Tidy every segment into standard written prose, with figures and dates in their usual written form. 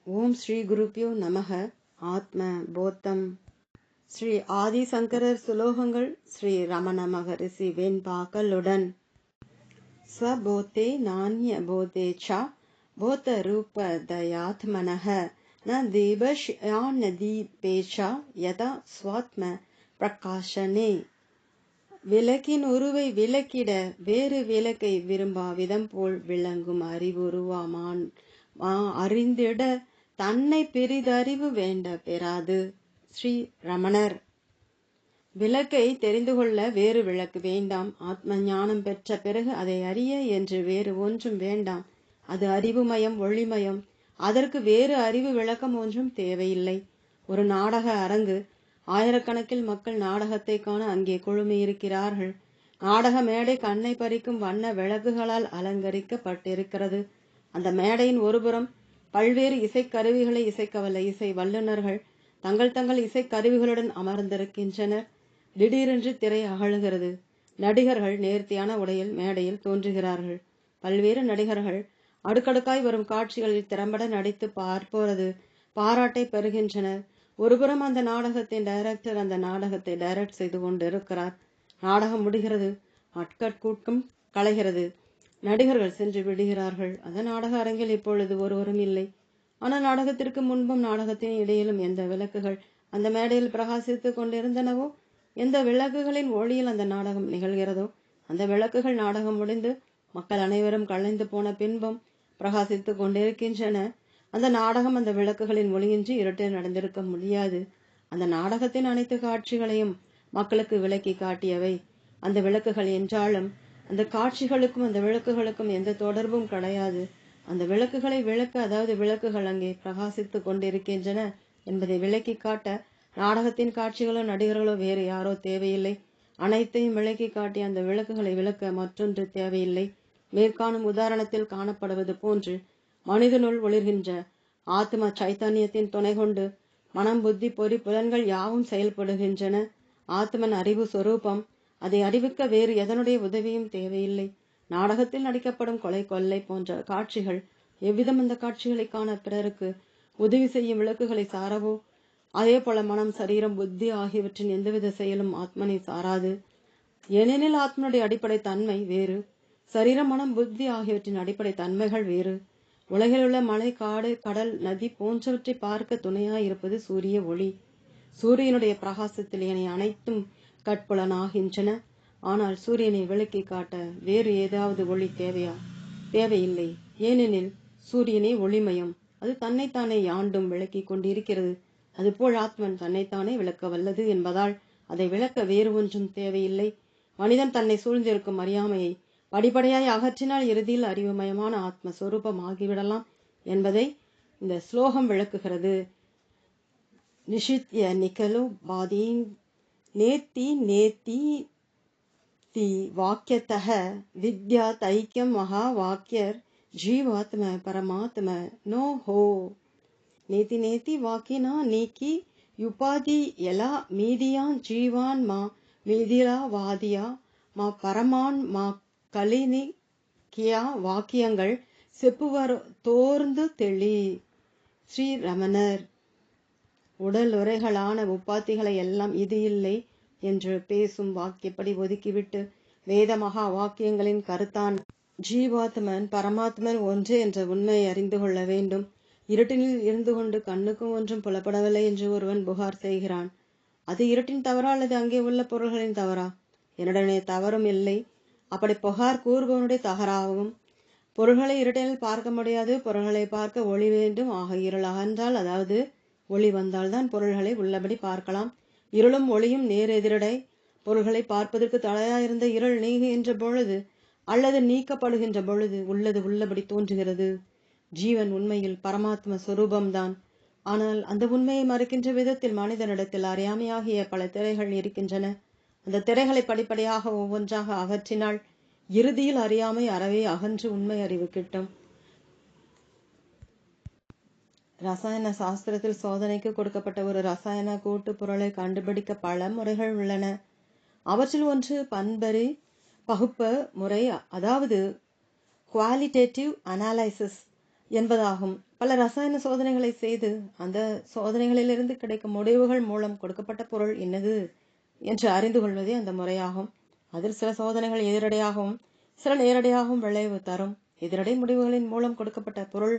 ஓம் ஸ்ரீ குருப்யோ நமக. ஆத்ம போத்தம். ஸ்ரீ ஆதிசங்கரர் சுலோகங்கள் ஸ்ரீ ரமண மகரிஷி வெண்பாக்களுடன். ஸ்வபோதே நான்ய போதே ச போத ரூபதயாத்மனஹ ந தீபஷ்யாநதீபேஷ யதா ஸ்வாத்ம பிரகாஷனே. விளக்கின் உருவை விளக்கிட வேறு விளக்கை விரும்பா விதம் போல் விளங்கும் அறிவுருவாமான் அறிந்திட தன்னை பெரிதறிவு வேண்ட பெறாது. ஸ்ரீ ரமணர். விளக்கை தெரிந்து கொள்ள வேறு விளக்கு வேண்டாம். ஆத்ம ஞானம் பெற்ற பிறகு அதை அறிய என்று வேறு ஒன்றும் வேண்டாம். அது அறிவுமயம், ஒளிமயம். அதற்கு வேறு அறிவு விளக்கம் ஒன்றும் தேவையில்லை. ஒரு நாடக அரங்கு. ஆயிரக்கணக்கில் மக்கள் நாடகத்தை காண அங்கே குழுமியிருக்கிறார்கள். நாடக மேடை கண்ணை பறிக்கும் வண்ண விளக்குகளால் அலங்கரிக்கப்பட்டிருக்கிறது. அந்த மேடையின் ஒருபுறம் பல்வேறு இசைக்கருவிகளை இசைக்கவல்ல இசை வல்லுநர்கள் தங்கள் தங்கள் இசைக்கருவிகளுடன் அமர்ந்திருக்கின்றனர். திடீரென்று திரை அகழுகிறது. நடிகர்கள் நேர்த்தியான உடையில் மேடையில் தோன்றுகிறார்கள். பல்வேறு நடிகர்கள் அடுக்கடுக்காய் வரும் காட்சிகளில் திறம்பட நடித்து பார்ப்போரது பாராட்டை பெறுகின்றனர். ஒருபுறம் அந்த நாடகத்தின் டைரக்டர் அந்த நாடகத்தை டைரக்ட் செய்து கொண்டிருக்கிறார். நாடகம் முடிகிறது. அட்கட்கூட்டம் களைகிறது. நடிகர்கள் சென்று விடுகிறார்கள். அந்த நாடக அரங்கில் இப்பொழுது ஒருவரும் இல்லை. ஆனால் நாடகத்திற்கு முன்பும் நாடகத்தின் இடையிலும் எந்த விளக்குகள் அந்த மேடையில் பிரகாசித்துக் கொண்டிருந்தனவோ, எந்த விளக்குகளின் ஒளியில் அந்த நாடகம் நிகழ்கிறதோ, அந்த விளக்குகள் நாடகம் முடிந்து மக்கள் அனைவரும் கலைந்து போன பின்பும் பிரகாசித்துக் கொண்டிருக்கின்றன. அந்த நாடகம் அந்த விளக்குகளின் ஒளியின்றி இருட்டில் நடந்திருக்க முடியாது. அந்த நாடகத்தின் அனைத்து காட்சிகளையும் மக்களுக்கு விளக்கி காட்டியவை அந்த விளக்குகள் என்றாலும் அந்த காட்சிகளுக்கும் அந்த விளக்குகளுக்கும் எந்த தொடர்பும் கிடையாது. அந்த விளக்குகளை விளக்க, அதாவது விளக்குகள் அங்கே பிரகாசித்துக் கொண்டிருக்கின்றன என்பதை விளக்கி காட்ட நாடகத்தின் காட்சிகளோ நடிகர்களோ வேறு யாரோ தேவையில்லை. அனைத்தையும் விளக்கி காட்டி அந்த விளக்குகளை விளக்க மற்றொன்று தேவையில்லை. மேற்காணும் உதாரணத்தில் காணப்படுவது போன்று மனிதனுள் ஒளிர்கின்ற ஆத்ம சைத்தன்யத்தின் துணை கொண்டு மனம், புத்தி, பொறி, புலன்கள் யாவும் செயல்படுகின்றன. ஆத்மன் அறிவு சொரூபம். அதை அறிவிக்க வேறு எதனுடைய உதவியும் தேவையில்லை. நாடகத்தில் நடிக்கப்படும் கொலை, கொள்ளை போன்ற காட்சிகள் எவ்விதம் அந்த காட்சிகளை காண பிறருக்கு உதவி செய்யும் விளக்குகளை சாரவோ, அதே போல மனம், சரீரம், புத்தி ஆகியவற்றின் எந்தவித செயலும் ஆத்மனை சாராது. ஏனெனில் ஆத்மனுடைய அடிப்படை தன்மை வேறு, சரீரம், மனம், புத்தி ஆகியவற்றின் அடிப்படை தன்மைகள் வேறு. உலகில் உள்ள மலை, காடு, கடல், நதி போன்றவற்றை பார்க்க துணையாயிருப்பது சூரிய ஒளி. சூரியனுடைய பிரகாசத்தில் ஏனைய அனைத்தும் கட்புலனாகின்றன. ஆனால் சூரியனை விளக்கி காட்ட வேறு ஏதாவது ஒளி தேவையா? தேவையில்லை. ஏனெனில் சூரியனே ஒளிமயம். அது தன்னைத்தானே யாண்டும் விளக்கி கொண்டிருக்கிறது. அதுபோல் ஆத்மன் தன்னைத்தானே விளக்க வல்லது என்பதால் அதை விளக்க வேறு ஒன்றும் தேவையில்லை. மனிதன் தன்னை சூழ்ந்திருக்கும் அறியாமையை படிப்படியாய் அகற்றினால் இறுதியில் அறிவுமயமான ஆத்மஸ்வரூபம் ஆகிவிடலாம் என்பதை இந்த ஸ்லோகம் விளக்குகிறது. நிஷித்ய நிகலோ பாதீன் நேத்தி நேத்தி தி வாக்கியத்தக வித்யா தைக்கியம் மகா வாக்கியர் ஜீவாத்ம பரமாத்ம நோ ஹோ. நேத்தி நேத்தி வாக்கினா நீக்கி யுபாதி எலா மீதியான் ஜீவான் மா மீதிலா வாதியா மா பரமான் மா கலினி கியா வாக்கியங்கள் செப்புவர் தோர்ந்து தெளி. ஸ்ரீ ரமணர். உடல் உரைகளான உபாத்திகளை எல்லாம் இது இல்லை என்று பேசும் வாக்கியப்படி ஒதுக்கிவிட்டு வேத மகா வாக்கியங்களின் கருத்தான் ஜீவாத்மன் பரமாத்மன் ஒன்று என்ற உண்மையை அறிந்து கொள்ள வேண்டும். இருட்டினில் இருந்து கொண்டு கண்ணுக்கும் ஒன்றும் புலப்படவில்லை என்று ஒருவன் புகார் செய்கிறான். அது இருட்டின் தவறா அல்லது அங்கே உள்ள பொருள்களின் தவறா? என்னுடனே தவறும் இல்லை. அப்படி புகார் கூறுபவனுடைய தகராகவும். பொருள்களை இருட்டினில் பார்க்க முடியாது. பொருள்களை பார்க்க ஒளி வேண்டும். ஆக இருள் அகன்றால், அதாவது ஒளி வந்தால்தான் பொருள்களை உள்ளபடி பார்க்கலாம். இருளும் ஒளியும் நேர் எதிரடை. பொருள்களை பார்ப்பதற்கு தடையாயிருந்த இருள் நீங்குகின்ற பொழுது அல்லது நீக்கப்படுகின்ற பொழுது உள்ளது உள்ளபடி தோன்றுகிறது. ஜீவன் உண்மையில் பரமாத்ம சொரூபம்தான். ஆனால் அந்த உண்மையை மறைக்கின்ற விதத்தில் மனிதனிடத்தில் அறியாமையாகிய பல திரைகள் இருக்கின்றன. அந்த திரைகளை படிப்படியாக ஒவ்வொன்றாக அகற்றினால் இறுதியில் அறியாமை அறவே அகன்று உண்மை அறிவு கிட்டும். ரசாயன சாஸ்திரத்தில் சோதனைக்கு கொடுக்கப்பட்ட ஒரு ரசாயன கூட்டு பொருளை கண்டுபிடிக்க பல முறைகள் உள்ளன. அவற்றில் ஒன்று பண்பறி பகுப்பு முறை, அதாவது குவாலிட்டேட்டிவ் அனாலிசிஸ் என்பதாகும். பல ரசாயன சோதனைகளை செய்து அந்த சோதனைகளிலிருந்து கிடைக்கும் முடிவுகள் மூலம் கொடுக்கப்பட்ட பொருள் என்னது என்று அறிந்து கொள்வதே அந்த முறையாகும். அதில் சில சோதனைகள் எதிரடையாகவும் சில நேரடியாகவும் விளைவு தரும். எதிரடை முடிவுகளின் மூலம் கொடுக்கப்பட்ட பொருள்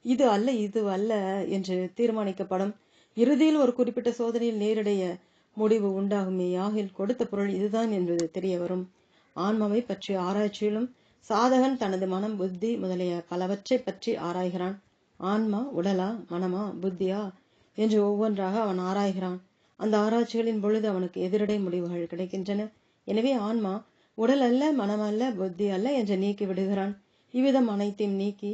இது அல்ல இது அல்ல என்று தீர்மானிக்கப்படும். இறுதியில் ஒரு குறிப்பிட்ட சோதனையில் நேரடைய முடிவு உண்டாகுமேயாகில் கொடுத்த பொருள் இதுதான் என்பது தெரிய வரும். ஆன்மாவை பற்றிய ஆராய்ச்சியிலும் சாதகன் தனது மனம், புத்தி முதலிய பலவற்றை பற்றி ஆராய்கிறான். ஆன்மா உடலா, மனமா, புத்தியா என்று ஒவ்வொன்றாக அவன் ஆராய்கிறான். அந்த ஆராய்ச்சிகளின் பொழுது அவனுக்கு எதிரடை முடிவுகள் கிடைக்கின்றன. எனவே ஆன்மா உடல் அல்ல, மனம் அல்ல, புத்தி அல்ல என்று நீக்கி விடுகிறான். இவ்விதம் அனைத்தையும் நீக்கி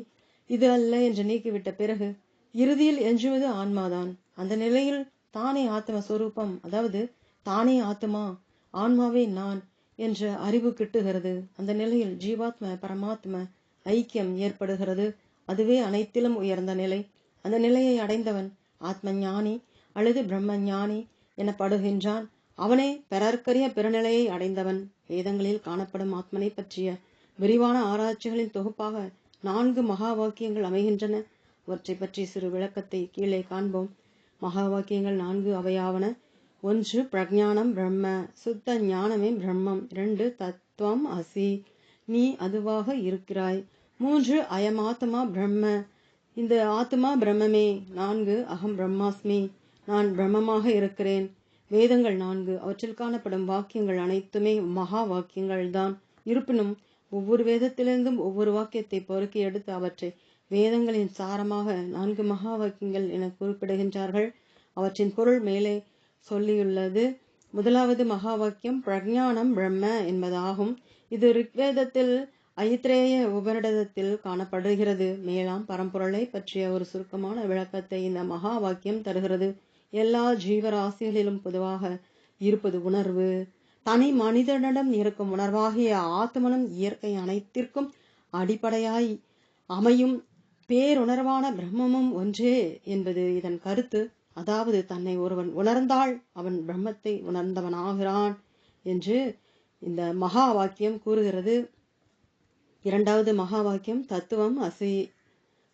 இது அல்ல என்று நீக்கிவிட்ட பிறகு இறுதியில் எஞ்சுவது ஆன்மாதான். அந்த நிலையில் தானே ஆத்ம சொரூபம், அதாவது தானே ஆத்மா, ஆன்மாவே நான் என்ற அறிவு கிட்டுகிறது. அந்த நிலையில் ஜீவாத்ம பரமாத்ம ஐக்கியம் ஏற்படுகிறது. அதுவே அனைத்திலும் உயர்ந்த நிலை. அந்த நிலையை அடைந்தவன் ஆத்ம ஞானி அல்லது பிரம்ம ஞானி எனப்படுகின்றான். அவனே பிறர்க்கரிய பெருநிலையை அடைந்தவன். வேதங்களில் காணப்படும் ஆத்மனை பற்றிய விரிவான ஆராய்ச்சிகளின் தொகுப்பாக 4 மகா வாக்கியங்கள் அமைகின்றன. அவற்றை பற்றி சிறு விளக்கத்தை கீழே காண்போம். மகா வாக்கியங்கள் 4 அவையாவன: 1 பிரஜானம் பிரம்ம, சுத்த ஞானமே பிரம்மம். 2 தத்துவம் அசி, நீ அதுவாக இருக்கிறாய். 3 அயம் ஆத்மா பிரம்ம, இந்த ஆத்மா பிரம்மமே. 4 அகம் பிரம்மாஸ்மி, நான் பிரம்மமாக இருக்கிறேன். வேதங்கள் 4, அவற்றில் காணப்படும் வாக்கியங்கள் அனைத்துமே மகா வாக்கியங்கள் தான். இருப்பினும் ஒவ்வொரு வேதத்திலிருந்தும் ஒவ்வொரு வாக்கியத்தை பொறுக்கி எடுத்து அவற்றை வேதங்களின் சாரமாக 4 மகா வாக்கியங்கள் என குறிப்பிடுகின்றார்கள். அவற்றின் பொருள் மேலே சொல்லியுள்ளது. முதலாவது மகா வாக்கியம் பிரஜானம் பிரம்ம என்பதாகும். இது ரிக்வேதத்தில் ஐத்ரேய உபனிடதத்தில் காணப்படுகிறது. மேலாம் பரம்பொருளை பற்றிய ஒரு சுருக்கமான விளக்கத்தை இந்த மகா வாக்கியம் தருகிறது. எல்லா ஜீவராசிகளிலும் பொதுவாக இருப்பது உணர்வு. தனி மனிதனிடம் இருக்கும் உணர்வாகிய ஆத்மனும் இயற்கை அனைத்திற்கும் அடிப்படையாய் அமையும் பேருணர்வான பிரம்மமும் ஒன்றே என்பது இதன் கருத்து. அதாவது தன்னை ஒருவன் உணர்ந்தால் அவன் பிரம்மத்தை உணர்ந்தவனாகிறான் என்று இந்த மகா வாக்கியம் கூறுகிறது. இரண்டாவது மகா வாக்கியம் தத்துவம் அசி.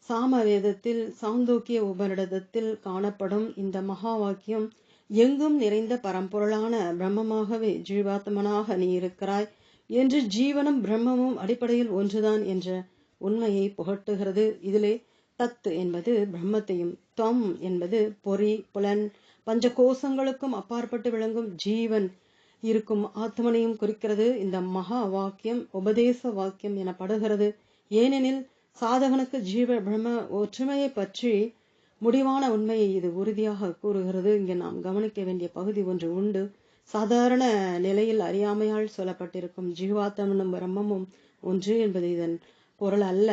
சாமவேதத்தில் சாந்தோக்கிய உபனிடதத்தில் காணப்படும் இந்த மகா வாக்கியம் எங்கும் நிறைந்த பரம்பொருளான பிரம்மமாகவே ஜீவாத்மனாக நீ இருக்கிறாய் என்று ஜீவனும் பிரம்மமும் அடிப்படையில் ஒன்றுதான் என்ற உண்மையை புகட்டுகிறது. இதிலே தத்து என்பது பிரம்மத்தையும், துவம் என்பது பொறி, புலன், பஞ்சகோசங்களுக்கும் அப்பாற்பட்டு விளங்கும் ஜீவன் இருக்கும் ஆத்மனையும் குறிக்கிறது. இந்த மகா வாக்கியம் உபதேச வாக்கியம் எனப்படுகிறது. ஏனெனில் சாதகனுக்கு ஜீவ பிரம்ம ஒற்றுமையை பற்றி முடிவான உண்மையை இது உறுதியாக கூறுகிறது. இங்கே நாம் கவனிக்க வேண்டிய பகுதி ஒன்று உண்டு. சாதாரண நிலையில் அறியாமையால் சொல்லப்பட்டிருக்கும் ஜீவாத்மனும் பிரம்மமும் ஒன்று என்பது இதன் பொருள் அல்ல.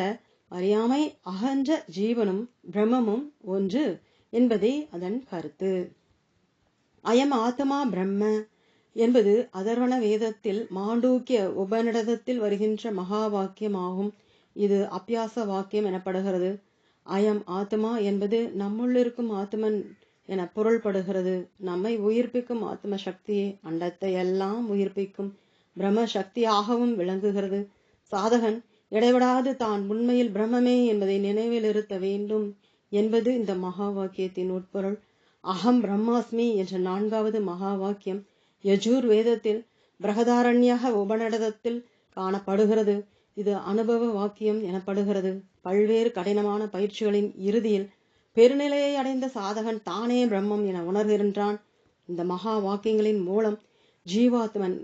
அறியாமை அகன்ற ஜீவனும் பிரம்மமும் ஒன்று என்பதே அதன் கருத்து. அயம் ஆத்மா பிரம்ம என்பது அதர்வண வேதத்தில் மாண்டூக்கிய உபநிடதத்தில் வருகின்ற மகா வாக்கியம் ஆகும். இது அபியாச வாக்கியம் எனப்படுகிறது. அயம் ஆத்மா என்பது நம்முள்ளிருக்கும் ஆத்மன் என பொருள்படுகிறது. நம்மை உயிர்ப்பிக்கும் ஆத்ம சக்தியே அண்டத்தை எல்லாம் உயிர்ப்பிக்கும் பிரம்ம சக்தியாகவும் விளங்குகிறது. சாதகன் இடைவிடாது தான் உண்மையில் பிரம்மமே என்பதை நினைவில் இருத்த வேண்டும் என்பது இந்த மகா வாக்கியத்தின் உட்பொருள். அகம் பிரம்மாஸ்மி என்ற 4வது மகா வாக்கியம் யஜூர் வேதத்தில் பிரகதாரண்யக உபநிடதத்தில் காணப்படுகிறது. இது அனுபவ வாக்கியம் எனப்படுகிறது. பல்வேறு கடினமான பயிற்சிகளின் இறுதியில் பெருநிலையை அடைந்த சாதகன் தானே பிரம்மம் என உணர்கின்றான். இந்த மகா வாக்கியங்களின் மூலம் ஜீவாத்மன்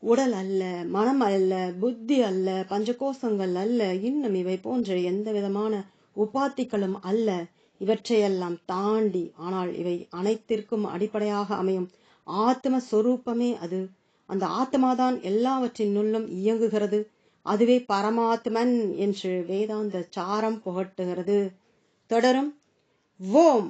உடல் அல்ல, மனம் அல்ல, புத்தி அல்ல, பஞ்சகோசங்கள் அல்ல, இன்னும் இவை போன்ற எந்த விதமான உபாத்திகளும் அல்ல. இவற்றையெல்லாம் தாண்டி, ஆனால் இவை அனைத்திற்கும் அடிப்படையாக அமையும் ஆத்ம சொரூபமே அது. அந்த ஆத்மாதான் எல்லாவற்றினுள்ளும் இயங்குகிறது. அதுவே பரமாத்மன் என்று வேதாந்த சாரம் புகட்டுகிறது. தொடரும். ஓம்.